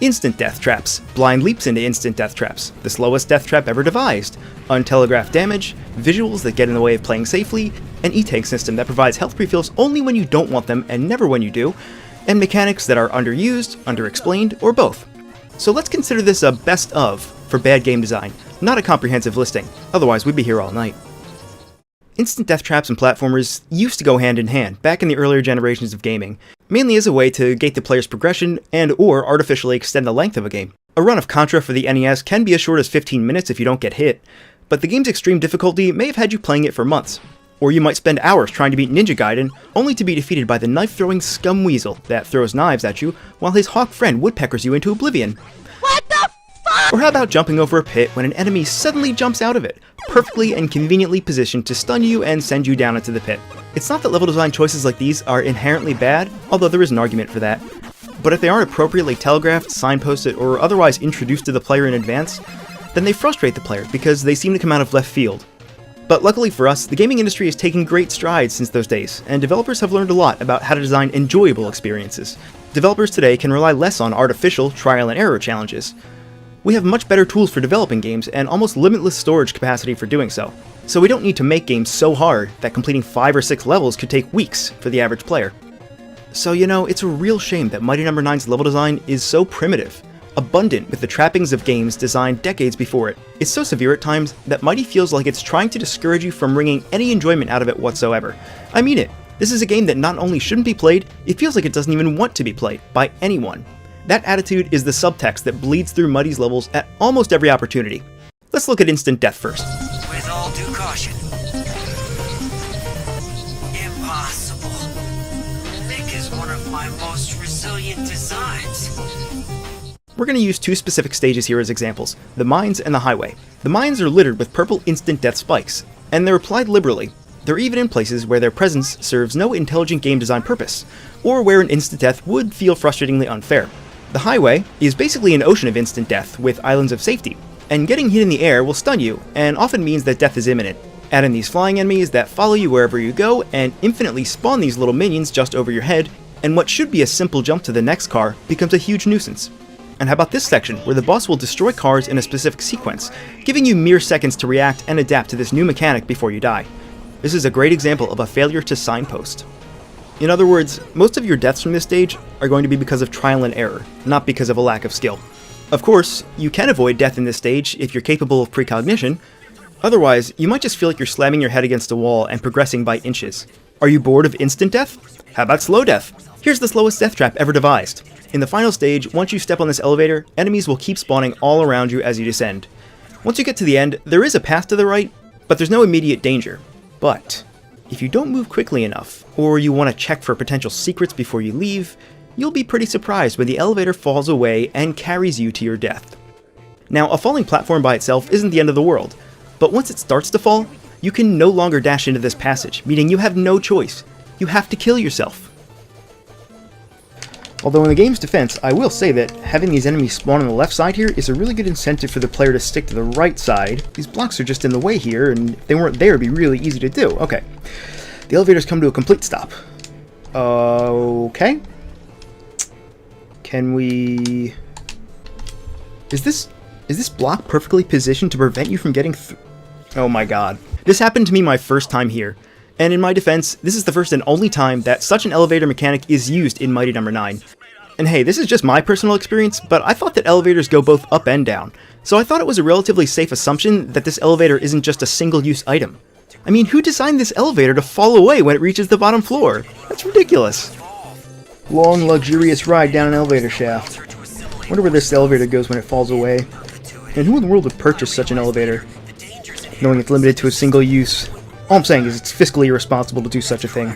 Instant death traps, blind leaps into instant death traps, the slowest death trap ever devised, untelegraphed damage, visuals that get in the way of playing safely, an E-tank system that provides health refills only when you don't want them and never when you do, and mechanics that are underused, underexplained, or both. So let's consider this a best of for bad game design, not a comprehensive listing, otherwise we'd be here all night. Instant death traps and platformers used to go hand in hand back in the earlier generations of gaming, mainly as a way to gate the player's progression and/or artificially extend the length of a game. A run of Contra for the NES can be as short as 15 minutes if you don't get hit, but the game's extreme difficulty may have had you playing it for months. Or you might spend hours trying to beat Ninja Gaiden, only to be defeated by the knife-throwing scum weasel that throws knives at you while his hawk friend woodpeckers you into oblivion. What the fuck? Or how about jumping over a pit when an enemy suddenly jumps out of it, perfectly and conveniently positioned to stun you and send you down into the pit. It's not that level design choices like these are inherently bad, although there is an argument for that, but if they aren't appropriately telegraphed, signposted, or otherwise introduced to the player in advance, then they frustrate the player because they seem to come out of left field. But luckily for us, the gaming industry has taken great strides since those days, and developers have learned a lot about how to design enjoyable experiences. Developers today can rely less on artificial trial and error challenges. We have much better tools for developing games and almost limitless storage capacity for doing so. So we don't need to make games so hard that completing 5 or 6 levels could take weeks for the average player. So you know, it's a real shame that Mighty No. 9's level design is so primitive, abundant with the trappings of games designed decades before it. It's so severe at times that Mighty feels like it's trying to discourage you from wringing any enjoyment out of it whatsoever. I mean it. This is a game that not only shouldn't be played, it feels like it doesn't even want to be played by anyone. That attitude is the subtext that bleeds through Mighty's levels at almost every opportunity. Let's look at instant death first. With all due caution. Impossible. Nick is one of my most resilient designs. We're going to use two specific stages here as examples, the mines and the highway. The mines are littered with purple instant death spikes, and they're applied liberally. They're even in places where their presence serves no intelligent game design purpose, or where an instant death would feel frustratingly unfair. The highway is basically an ocean of instant death with islands of safety, and getting hit in the air will stun you, and often means that death is imminent. Add in these flying enemies that follow you wherever you go, and infinitely spawn these little minions just over your head, and what should be a simple jump to the next car becomes a huge nuisance. And how about this section, where the boss will destroy cars in a specific sequence, giving you mere seconds to react and adapt to this new mechanic before you die. This is a great example of a failure to signpost. In other words, most of your deaths from this stage are going to be because of trial and error, not because of a lack of skill. Of course, you can avoid death in this stage if you're capable of precognition. Otherwise, you might just feel like you're slamming your head against a wall and progressing by inches. Are you bored of instant death? How about slow death? Here's the slowest death trap ever devised. In the final stage, once you step on this elevator, enemies will keep spawning all around you as you descend. Once you get to the end, there is a path to the right, but there's no immediate danger. But if you don't move quickly enough, or you want to check for potential secrets before you leave, you'll be pretty surprised when the elevator falls away and carries you to your death. Now, a falling platform by itself isn't the end of the world, but once it starts to fall, you can no longer dash into this passage, meaning you have no choice. You have to kill yourself. Although in the game's defense, I will say that having these enemies spawn on the left side here is a really good incentive for the player to stick to the right side. These blocks are just in the way here, and if they weren't there, it'd be really easy to do. Okay. The elevator's come to a complete stop. Okay. Can we... Is this block perfectly positioned to prevent you from getting through? Oh my god. This happened to me my first time here. And in my defense, this is the first and only time that such an elevator mechanic is used in Mighty No. 9. And hey, this is just my personal experience, but I thought that elevators go both up and down, so I thought it was a relatively safe assumption that this elevator isn't just a single-use item. I mean, who designed this elevator to fall away when it reaches the bottom floor? That's ridiculous. Long, luxurious ride down an elevator shaft. Wonder where this elevator goes when it falls away. And who in the world would purchase such an elevator, knowing it's limited to a single use? All I'm saying is it's fiscally irresponsible to do such a thing.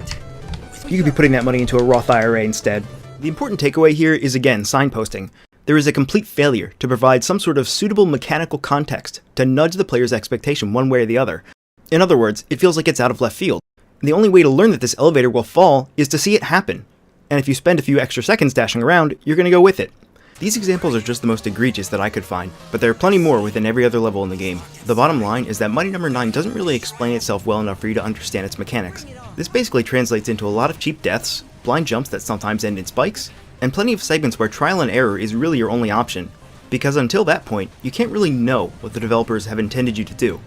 You could be putting that money into a Roth IRA instead. The important takeaway here is again signposting. There is a complete failure to provide some sort of suitable mechanical context to nudge the player's expectation one way or the other. In other words, it feels like it's out of left field. The only way to learn that this elevator will fall is to see it happen. And if you spend a few extra seconds dashing around, you're going to go with it. These examples are just the most egregious that I could find, but there are plenty more within every other level in the game. The bottom line is that Mighty No. 9 doesn't really explain itself well enough for you to understand its mechanics. This basically translates into a lot of cheap deaths, blind jumps that sometimes end in spikes, and plenty of segments where trial and error is really your only option, because until that point, you can't really know what the developers have intended you to do.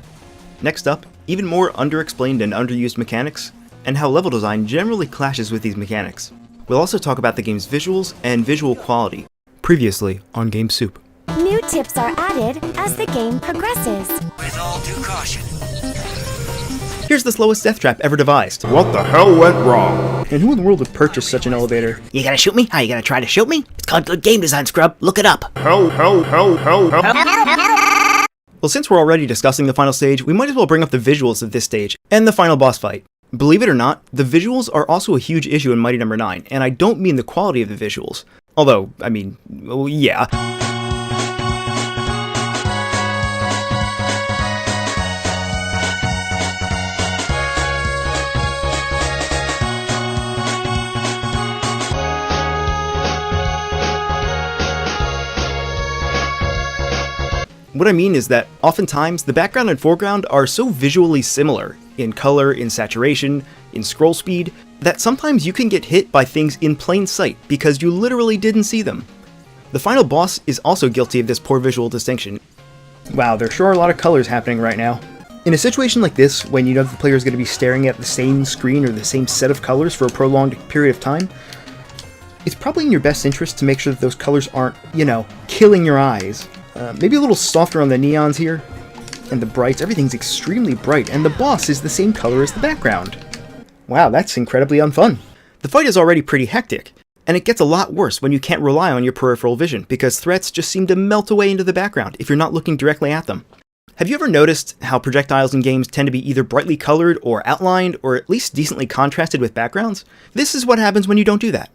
Next up, even more underexplained and underused mechanics, and how level design generally clashes with these mechanics. We'll also talk about the game's visuals and visual quality. Previously on GameSoup. New tips are added as the game progresses. With all due caution. Here's the slowest death trap ever devised. What the hell went wrong? And who in the world would purchase such an elevator? You gonna shoot me? How you gonna try to shoot me? It's called good game design, scrub. Look it up. Hell. Well, since we're already discussing the final stage, we might as well bring up the visuals of this stage and the final boss fight. Believe it or not, the visuals are also a huge issue in Mighty No. 9, and I don't mean the quality of the visuals. Although, I mean, well, yeah. What I mean is that oftentimes the background and foreground are so visually similar in color, in saturation, in scroll speed, that sometimes you can get hit by things in plain sight because you literally didn't see them. The final boss is also guilty of this poor visual distinction. Wow, there sure are a lot of colors happening right now. In a situation like this, when you know the player is going to be staring at the same screen or the same set of colors for a prolonged period of time, it's probably in your best interest to make sure that those colors aren't, killing your eyes. Maybe a little softer on the neons here, and the brights. Everything's extremely bright, and the boss is the same color as the background. Wow, that's incredibly unfun. The fight is already pretty hectic, and it gets a lot worse when you can't rely on your peripheral vision, because threats just seem to melt away into the background if you're not looking directly at them. Have you ever noticed how projectiles in games tend to be either brightly colored or outlined, or at least decently contrasted with backgrounds? This is what happens when you don't do that.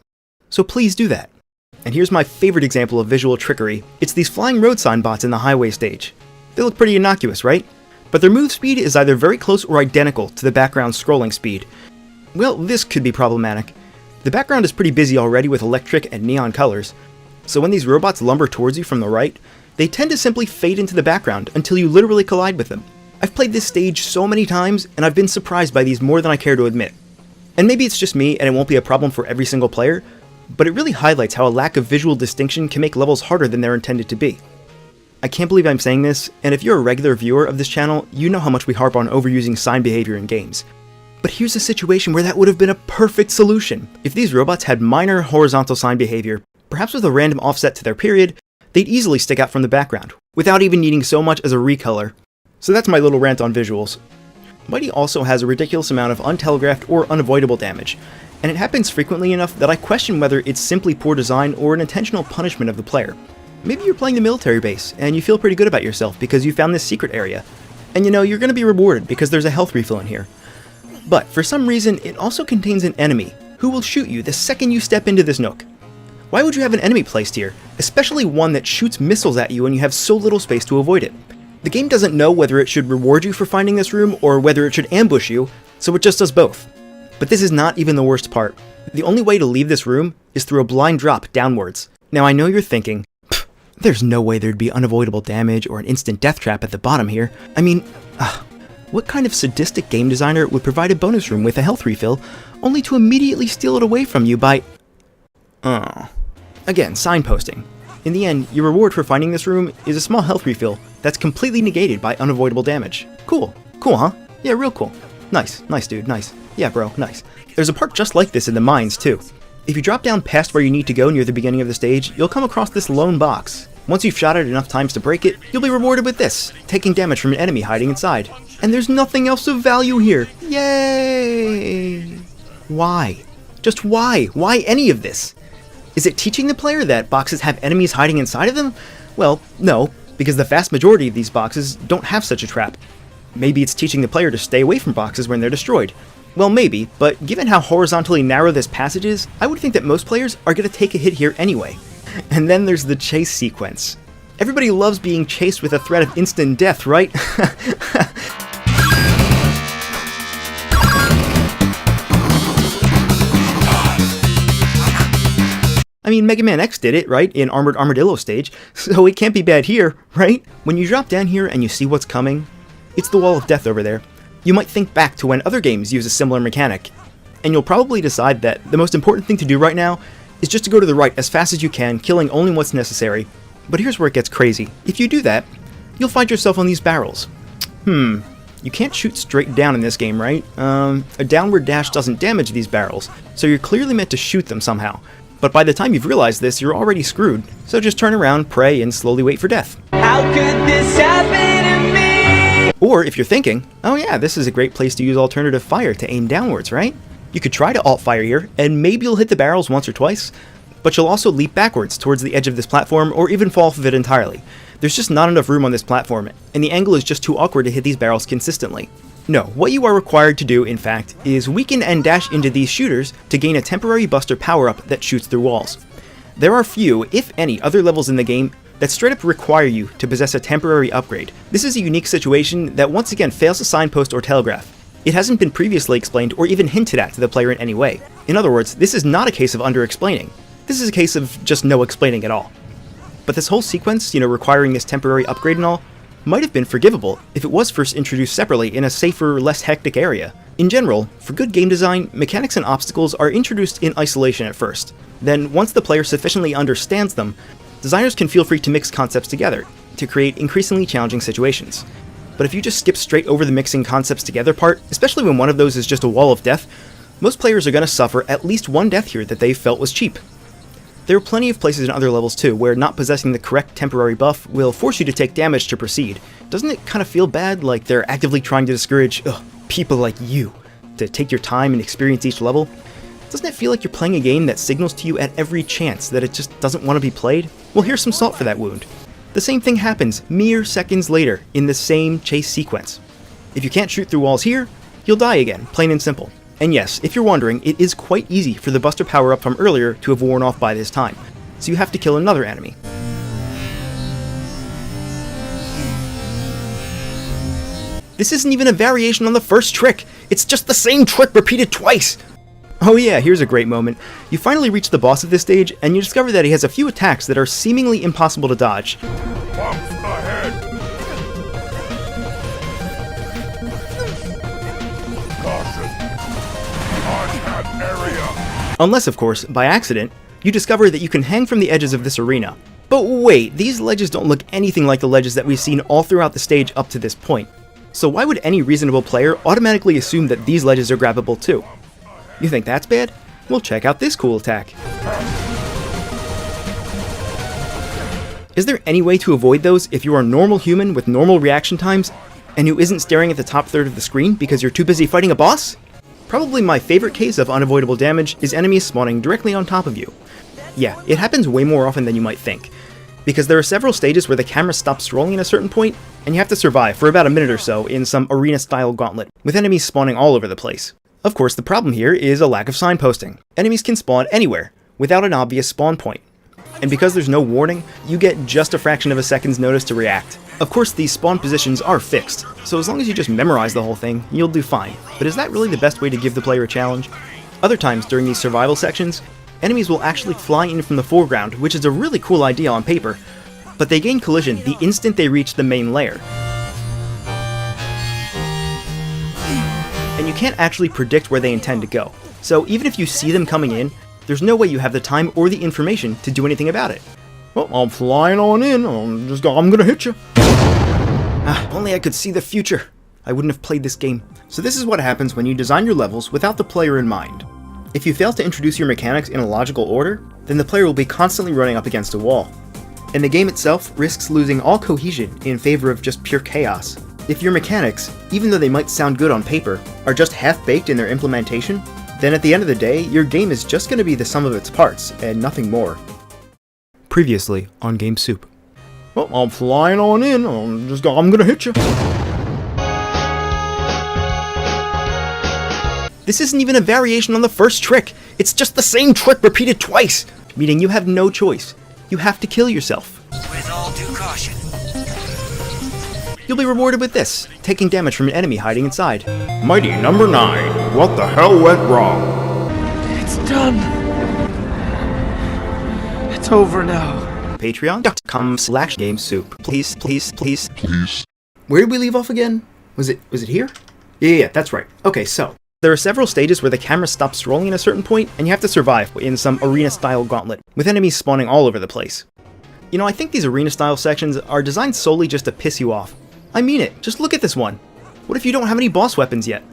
So please do that. And here's my favorite example of visual trickery. It's these flying road sign bots in the highway stage. They look pretty innocuous, right? But their move speed is either very close or identical to the background's scrolling speed. Well, this could be problematic. The background is pretty busy already with electric and neon colors, so when these robots lumber towards you from the right, they tend to simply fade into the background until you literally collide with them. I've played this stage so many times, and I've been surprised by these more than I care to admit. And maybe it's just me and it won't be a problem for every single player, but it really highlights how a lack of visual distinction can make levels harder than they're intended to be. I can't believe I'm saying this, and if you're a regular viewer of this channel, you know how much we harp on overusing sign behavior in games. But here's a situation where that would have been a perfect solution. If these robots had minor horizontal sign behavior, perhaps with a random offset to their period, they'd easily stick out from the background, without even needing so much as a recolor. So that's my little rant on visuals. Mighty also has a ridiculous amount of untelegraphed or unavoidable damage, and it happens frequently enough that I question whether it's simply poor design or an intentional punishment of the player. Maybe you're playing the military base, and you feel pretty good about yourself because you found this secret area, and you know you're going to be rewarded because there's a health refill in here. But for some reason, it also contains an enemy who will shoot you the second you step into this nook. Why would you have an enemy placed here, especially one that shoots missiles at you and you have so little space to avoid it? The game doesn't know whether it should reward you for finding this room or whether it should ambush you, so it just does both. But this is not even the worst part. The only way to leave this room is through a blind drop downwards. Now I know you're thinking, there's no way there'd be unavoidable damage or an instant death trap at the bottom here. I mean, what kind of sadistic game designer would provide a bonus room with a health refill, only to immediately steal it away from you by... Again, signposting. In the end, your reward for finding this room is a small health refill that's completely negated by unavoidable damage. Cool. Cool, huh? Yeah, real cool. Nice. Nice, dude. Nice. Yeah, bro. Nice. There's a part just like this in the mines, too. If you drop down past where you need to go near the beginning of the stage, you'll come across this lone box. Once you've shot it enough times to break it, you'll be rewarded with this, taking damage from an enemy hiding inside. And there's nothing else of value here. Yay! Why? Just why? Why any of this? Is it teaching the player that boxes have enemies hiding inside of them? Well, no, because the vast majority of these boxes don't have such a trap. Maybe it's teaching the player to stay away from boxes when they're destroyed. Well, maybe, but given how horizontally narrow this passage is, I would think that most players are going to take a hit here anyway. And then there's the chase sequence. Everybody loves being chased with a threat of instant death, right? I mean, Mega Man X did it, right, in Armored Armadillo stage, so it can't be bad here, right? When you drop down here and you see what's coming, it's the wall of death over there. You might think back to when other games use a similar mechanic, and you'll probably decide that the most important thing to do right now is just to go to the right as fast as you can, killing only what's necessary. But here's where it gets crazy. If you do that, you'll find yourself on these barrels. You can't shoot straight down in this game, right? A downward dash doesn't damage these barrels, so you're clearly meant to shoot them somehow. But by the time you've realized this, you're already screwed. So just turn around, pray, and slowly wait for death. How could this happen to me? Or if you're thinking, oh yeah, this is a great place to use alternative fire to aim downwards, right? You could try to alt fire here, and maybe you'll hit the barrels once or twice, but you'll also leap backwards towards the edge of this platform or even fall off of it entirely. There's just not enough room on this platform, and the angle is just too awkward to hit these barrels consistently. No, what you are required to do, in fact, is weaken and dash into these shooters to gain a temporary buster power-up that shoots through walls. There are few, if any, other levels in the game that straight up require you to possess a temporary upgrade. This is a unique situation that once again fails to signpost or telegraph. It hasn't been previously explained or even hinted at to the player in any way. In other words, this is not a case of under-explaining. This is a case of just no explaining at all. But this whole sequence, requiring this temporary upgrade and all, might have been forgivable if it was first introduced separately in a safer, less hectic area. In general, for good game design, mechanics and obstacles are introduced in isolation at first. Then, once the player sufficiently understands them, designers can feel free to mix concepts together to create increasingly challenging situations. But if you just skip straight over the mixing concepts together part, especially when one of those is just a wall of death, most players are going to suffer at least one death here that they felt was cheap. There are plenty of places in other levels too where not possessing the correct temporary buff will force you to take damage to proceed. Doesn't it kind of feel bad, like they're actively trying to discourage people like you to take your time and experience each level? Doesn't it feel like you're playing a game that signals to you at every chance that it just doesn't want to be played? Well, here's some salt for that wound. The same thing happens mere seconds later in the same chase sequence. If you can't shoot through walls here, you'll die again, plain and simple. And yes, if you're wondering, it is quite easy for the Buster power-up from earlier to have worn off by this time, so you have to kill another enemy. This isn't even a variation on the first trick, it's just the same trick repeated twice! Oh yeah, here's a great moment. You finally reach the boss of this stage, and you discover that he has a few attacks that are seemingly impossible to dodge. Bumps ahead. Caution. Hard area. Unless, of course, by accident, you discover that you can hang from the edges of this arena. But wait, these ledges don't look anything like the ledges that we've seen all throughout the stage up to this point. So why would any reasonable player automatically assume that these ledges are grabbable too? You think that's bad? Well, check out this cool attack. Is there any way to avoid those if you are a normal human with normal reaction times and who isn't staring at the top third of the screen because you're too busy fighting a boss? Probably my favorite case of unavoidable damage is enemies spawning directly on top of you. Yeah, it happens way more often than you might think, because there are several stages where the camera stops scrolling at a certain point, and you have to survive for about a minute or so in some arena-style gauntlet, with enemies spawning all over the place. Of course, the problem here is a lack of signposting. Enemies can spawn anywhere, without an obvious spawn point. And because there's no warning, you get just a fraction of a second's notice to react. Of course, these spawn positions are fixed, so as long as you just memorize the whole thing, you'll do fine. But is that really the best way to give the player a challenge? Other times, during these survival sections, enemies will actually fly in from the foreground, which is a really cool idea on paper, but they gain collision the instant they reach the main layer. And you can't actually predict where they intend to go, so even if you see them coming in, there's no way you have the time or the information to do anything about it. Well, I'm flying on in, I'm gonna hit you. Ah, only I could see the future. I wouldn't have played this game. So this is what happens when you design your levels without the player in mind. If you fail to introduce your mechanics in a logical order, then the player will be constantly running up against a wall. And the game itself risks losing all cohesion in favor of just pure chaos. If your mechanics, even though they might sound good on paper, are just half-baked in their implementation, then at the end of the day, your game is just going to be the sum of its parts, and nothing more. Previously on GameSoup. Well, I'm flying on in, I'm gonna hit you. This isn't even a variation on the first trick, it's just the same trick repeated twice, meaning you have no choice. You have to kill yourself. With all due caution. You'll be rewarded with this, taking damage from an enemy hiding inside. Mighty number 9. What the hell went wrong? It's done. It's over now. Patreon.com/GameSoup. Please. Where did we leave off again? Was it here? Yeah, that's right. Okay, so there are several stages where the camera stops scrolling at a certain point, and you have to survive in some arena-style gauntlet, with enemies spawning all over the place. You know, I think these arena-style sections are designed solely just to piss you off. I mean it, just look at this one. What if you don't have any boss weapons yet?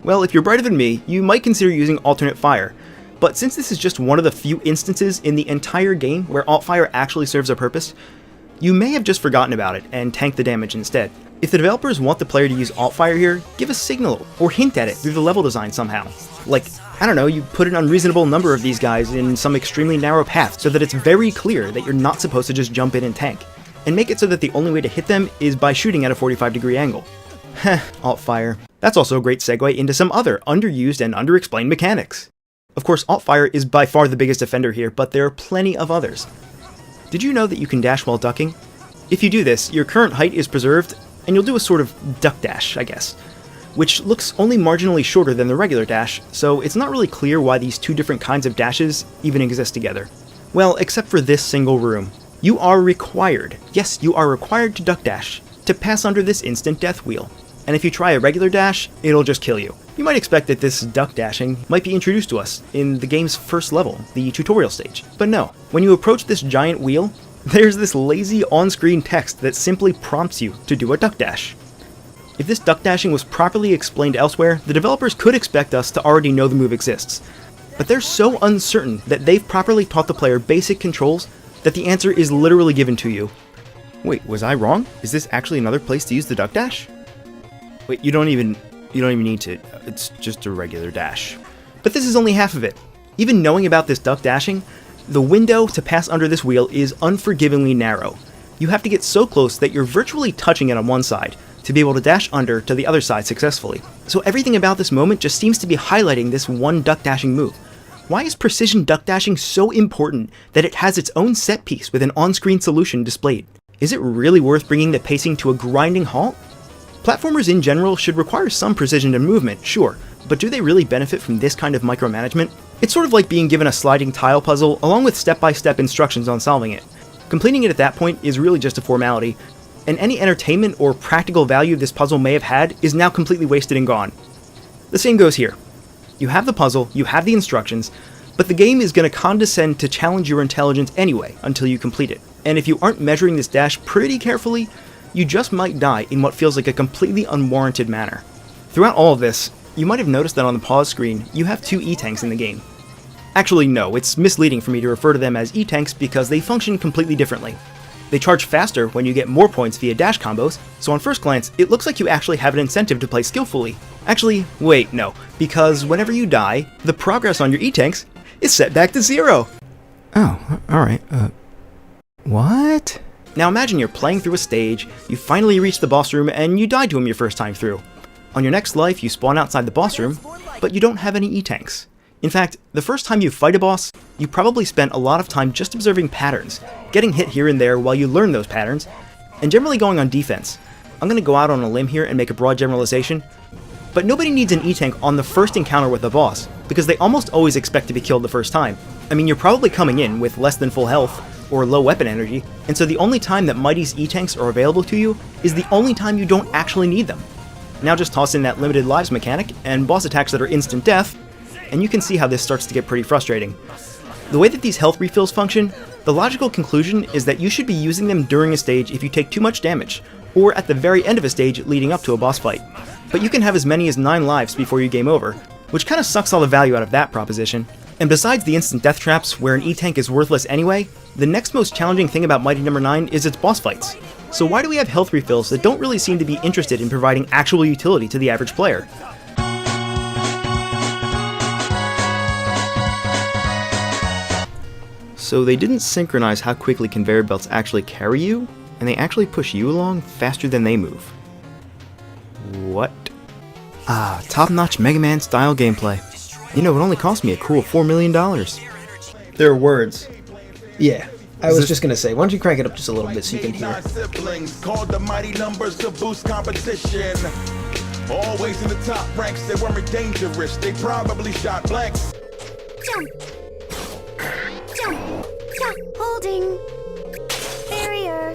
Well, if you're brighter than me, you might consider using alternate fire. But since this is just one of the few instances in the entire game where alt fire actually serves a purpose, you may have just forgotten about it and tanked the damage instead. If the developers want the player to use alt fire here, give a signal or hint at it through the level design somehow. Like, I don't know, you put an unreasonable number of these guys in some extremely narrow path so that it's very clear that you're not supposed to just jump in and tank. And make it so that the only way to hit them is by shooting at a 45-degree angle. Heh, alt fire. That's also a great segue into some other underused and underexplained mechanics. Of course, alt fire is by far the biggest offender here, but there are plenty of others. Did you know that you can dash while ducking? If you do this, your current height is preserved, and you'll do a sort of duck dash, I guess, which looks only marginally shorter than the regular dash, so it's not really clear why these two different kinds of dashes even exist together. Well, except for this single room. You are required, yes, you are required to duck dash, to pass under this instant death wheel. And if you try a regular dash, it'll just kill you. You might expect that this duck dashing might be introduced to us in the game's first level, the tutorial stage. But no, when you approach this giant wheel, there's this lazy on-screen text that simply prompts you to do a duck dash. If this duck dashing was properly explained elsewhere, the developers could expect us to already know the move exists. But they're so uncertain that they've properly taught the player basic controls that the answer is literally given to you. Wait, was I wrong? Is this actually another place to use the duck dash? Wait, you don't even need to. It's just a regular dash. But this is only half of it. Even knowing about this duck dashing, the window to pass under this wheel is unforgivingly narrow, you have to get so close that you're virtually touching it on one side to be able to dash under to the other side successfully. So everything about this moment just seems to be highlighting this one duck dashing move. Why is precision duck dashing so important that it has its own set piece with an on-screen solution displayed? Is it really worth bringing the pacing to a grinding halt? Platformers in general should require some precision and movement, sure, but do they really benefit from this kind of micromanagement? It's sort of like being given a sliding tile puzzle along with step-by-step instructions on solving it. Completing it at that point is really just a formality, and any entertainment or practical value this puzzle may have had is now completely wasted and gone. The same goes here. You have the puzzle, you have the instructions, but the game is going to condescend to challenge your intelligence anyway until you complete it. And if you aren't measuring this dash pretty carefully, you just might die in what feels like a completely unwarranted manner. Throughout all of this, you might have noticed that on the pause screen, you have 2 E-tanks in the game. Actually, no, it's misleading for me to refer to them as E-tanks because they function completely differently. They charge faster when you get more points via dash combos, so on first glance, it looks like you actually have an incentive to play skillfully. Actually, wait, no, because whenever you die, the progress on your E-tanks is set back to 0. Oh, alright, what? Now imagine you're playing through a stage, you finally reach the boss room, and you die to him your first time through. On your next life, you spawn outside the boss room, but you don't have any E-tanks. In fact, the first time you fight a boss, you probably spent a lot of time just observing patterns, getting hit here and there while you learn those patterns, and generally going on defense. I'm going to go out on a limb here and make a broad generalization, but nobody needs an E-tank on the first encounter with a boss, because they almost always expect to be killed the first time. I mean, you're probably coming in with less than full health, or low weapon energy, and so the only time that Mighty's E-tanks are available to you is the only time you don't actually need them. Now just toss in that limited lives mechanic, and boss attacks that are instant death, and you can see how this starts to get pretty frustrating. The way that these health refills function, the logical conclusion is that you should be using them during a stage if you take too much damage, or at the very end of a stage leading up to a boss fight. But you can have as many as 9 lives before you game over, which kinda sucks all the value out of that proposition. And besides the instant death traps, where an E-tank is worthless anyway, the next most challenging thing about Mighty No. 9 is its boss fights. So why do we have health refills that don't really seem to be interested in providing actual utility to the average player? So they didn't synchronize how quickly conveyor belts actually carry you, and they actually push you along faster than they move. What? Ah, top-notch Mega Man style gameplay. You know, it only cost me a cool $4 million. There are words. Yeah, I was just gonna say, why don't you crank it up just a little bit so you can hear. Called the mighty numbers to boost competition. Always in the top ranks, they weren't dangerous. They probably shot blanks. Jump. Jump. Stop. Holding. Barrier.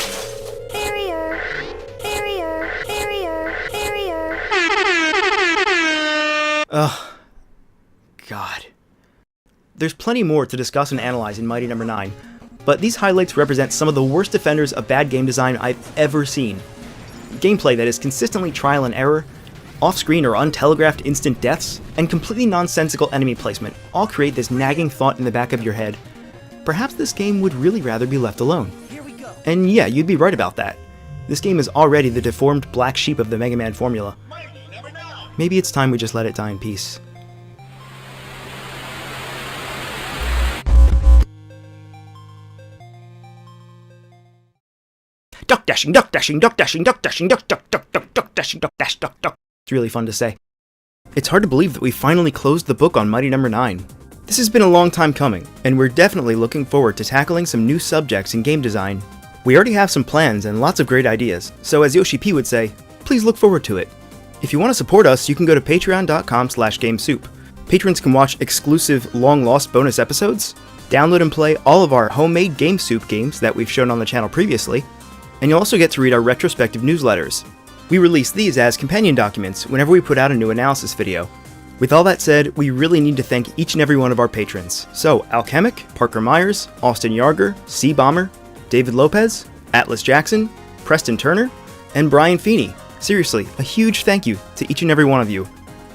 Barrier. Barrier. Barrier. Barrier. Ugh. God. There's plenty more to discuss and analyze in Mighty No. 9, but these highlights represent some of the worst defenders of bad game design I've ever seen. Gameplay that is consistently trial and error, off-screen or untelegraphed instant deaths, and completely nonsensical enemy placement all create this nagging thought in the back of your head. Perhaps this game would really rather be left alone. And yeah, you'd be right about that. This game is already the deformed black sheep of the Mega Man formula. Maybe it's time we just let it die in peace. Duck dashing, duck dashing, duck dashing, duck dashing, duck dashing, duck dash, duck duck. It's really fun to say. It's hard to believe that we finally closed the book on Mighty No. 9. This has been a long time coming, and we're definitely looking forward to tackling some new subjects in game design. We already have some plans and lots of great ideas, so as Yoshi P would say, please look forward to it. If you want to support us, you can go to patreon.com/GameSoup. Patrons can watch exclusive long-lost bonus episodes, download and play all of our homemade GameSoup games that we've shown on the channel previously, and you'll also get to read our retrospective newsletters. We release these as companion documents whenever we put out a new analysis video. With all that said, we really need to thank each and every one of our patrons. So, Alchemic, Parker Myers, Austin Yarger, C Bomber, David Lopez, Atlas Jackson, Preston Turner, and Brian Feeney. Seriously, a huge thank you to each and every one of you.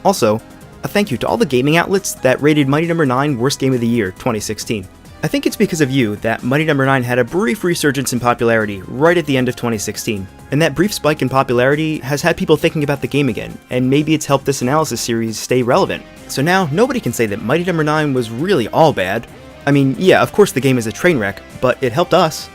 Also, a thank you to all the gaming outlets that rated Mighty No. 9 Worst Game of the Year 2016. I think it's because of you that Mighty No. 9 had a brief resurgence in popularity right at the end of 2016, and that brief spike in popularity has had people thinking about the game again, and maybe it's helped this analysis series stay relevant. So now, nobody can say that Mighty No. 9 was really all bad. I mean, yeah, of course the game is a train wreck, but it helped us.